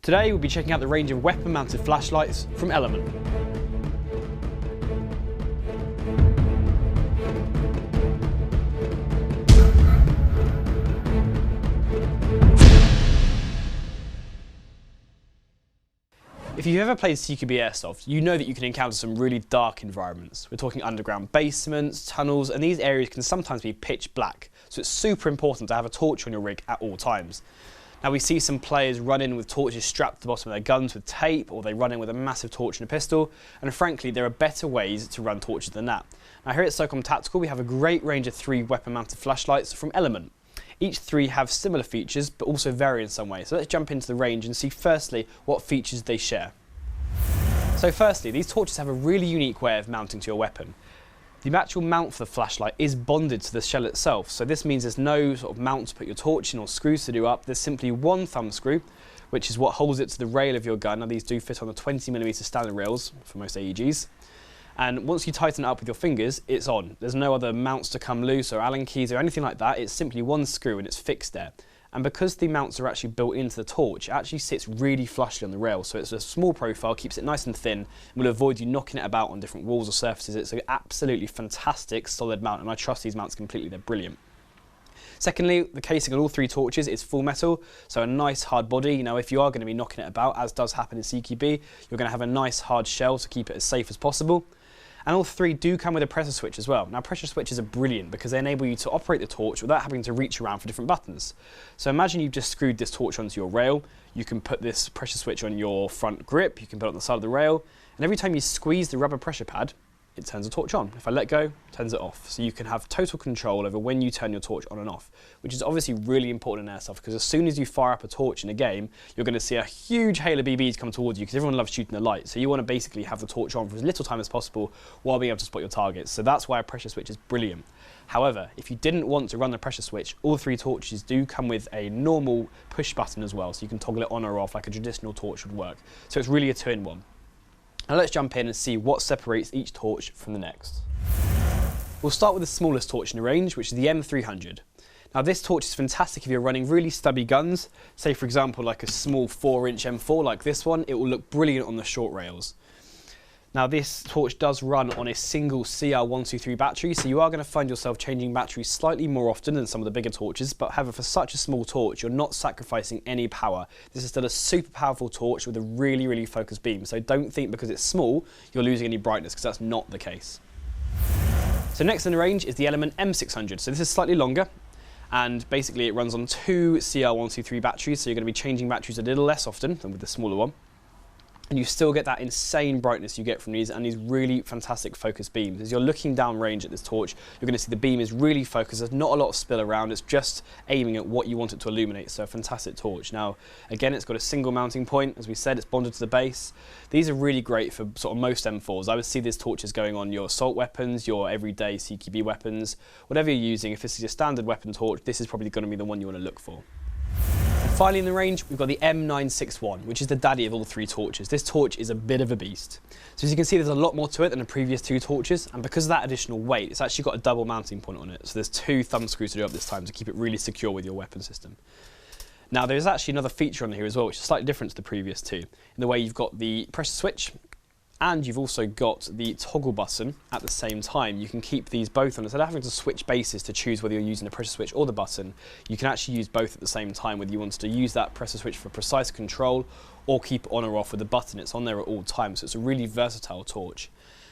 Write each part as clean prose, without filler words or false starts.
Today we'll be checking out the range of weapon-mounted flashlights from Element. If you've ever played CQB Airsoft, you know that you can encounter some really dark environments. We're talking underground basements, tunnels, and these areas can sometimes be pitch black, so it's super important to have a torch on your rig at all times. Now we see some players run in with torches strapped to the bottom of their guns with tape, or they run in with a massive torch and a pistol, and frankly there are better ways to run torches than that. Now here at SOCOM Tactical we have a great range of 3 weapon-mounted flashlights from Element. Each 3 have similar features but also vary in some way, so let's jump into the range and see firstly what features they share. So firstly, these torches have a really unique way of mounting to your weapon. The actual mount for the flashlight is bonded to the shell itself, so this means there's no sort of mount to put your torch in or screws to do up. There's simply one thumb screw, which is what holds it to the rail of your gun. Now these do fit on the 20mm standard rails for most AEGs. And once you tighten it up with your fingers, it's on. There's no other mounts to come loose or Allen keys or anything like that. It's simply one screw and it's fixed there. And because the mounts are actually built into the torch, it actually sits really flushly on the rail. So it's a small profile, keeps it nice and thin, and will avoid you knocking it about on different walls or surfaces. It's an absolutely fantastic solid mount, and I trust these mounts completely, they're brilliant. Secondly, the casing on all 3 torches is full metal, so a nice hard body. You know, if you are going to be knocking it about, as does happen in CQB, you're going to have a nice hard shell to keep it as safe as possible. And all 3 do come with a pressure switch as well. Now pressure switches are brilliant because they enable you to operate the torch without having to reach around for different buttons. So imagine you've just screwed this torch onto your rail, you can put this pressure switch on your front grip, you can put it on the side of the rail, and every time you squeeze the rubber pressure pad, it turns the torch on. If I let go, it turns it off. So you can have total control over when you turn your torch on and off, which is obviously really important in airsoft because as soon as you fire up a torch in a game, you're going to see a huge hail of BBs come towards you because everyone loves shooting the light. So you want to basically have the torch on for as little time as possible while being able to spot your targets. So that's why a pressure switch is brilliant. However, if you didn't want to run the pressure switch, all 3 torches do come with a normal push button as well, so you can toggle it on or off like a traditional torch would work. So it's really a 2-in-1. Now let's jump in and see what separates each torch from the next. We'll start with the smallest torch in the range, which is the M300. Now this torch is fantastic if you're running really stubby guns, say for example like a small 4-inch M4 like this one, it will look brilliant on the short rails. Now this torch does run on a single CR123 battery, so you are going to find yourself changing batteries slightly more often than some of the bigger torches, but however for such a small torch you're not sacrificing any power. This is still a super powerful torch with a really focused beam, so don't think because it's small you're losing any brightness because that's not the case. So next in the range is the Element m600, so this is slightly longer and basically it runs on 2 CR123 batteries, so you're going to be changing batteries a little less often than with the smaller one. And you still get that insane brightness you get from these and these really fantastic focus beams. As you're looking down range at this torch, you're going to see the beam is really focused. There's not a lot of spill around. It's just aiming at what you want it to illuminate. So a fantastic torch. Now, again, it's got a single mounting point. As we said, it's bonded to the base. These are really great for sort of most M4s. I would see these torches going on your assault weapons, your everyday CQB weapons, whatever you're using. If this is your standard weapon torch, this is probably going to be the one you want to look for. Finally in the range, we've got the m961, which is the daddy of all 3 torches. This torch is a bit of a beast. So as you can see, there's a lot more to it than the previous 2 torches, and because of that additional weight, it's actually got a double mounting point on it. So there's 2 thumb screws to do up this time to keep it really secure with your weapon system. Now there's actually another feature on here as well, which is slightly different to the previous 2, in the way you've got the pressure switch, and you've also got the toggle button at the same time. You can keep these both on. Instead of having to switch bases to choose whether you're using the pressure switch or the button, you can actually use both at the same time, whether you want to use that pressure switch for precise control or keep on or off with the button. It's on there at all times, so it's a really versatile torch.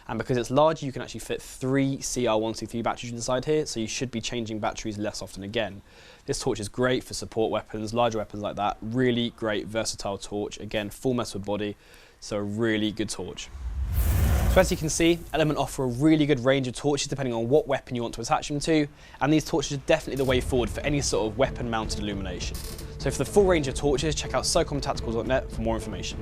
And because it's large, you can actually fit 3 CR123 batteries inside here, so you should be changing batteries less often again. This torch is great for support weapons, larger weapons like that. Really great, versatile torch. Again, full metal body, so a really good torch. So as you can see, Element offer a really good range of torches depending on what weapon you want to attach them to, and these torches are definitely the way forward for any sort of weapon-mounted illumination. So for the full range of torches, check out SOCOMtactical.net for more information.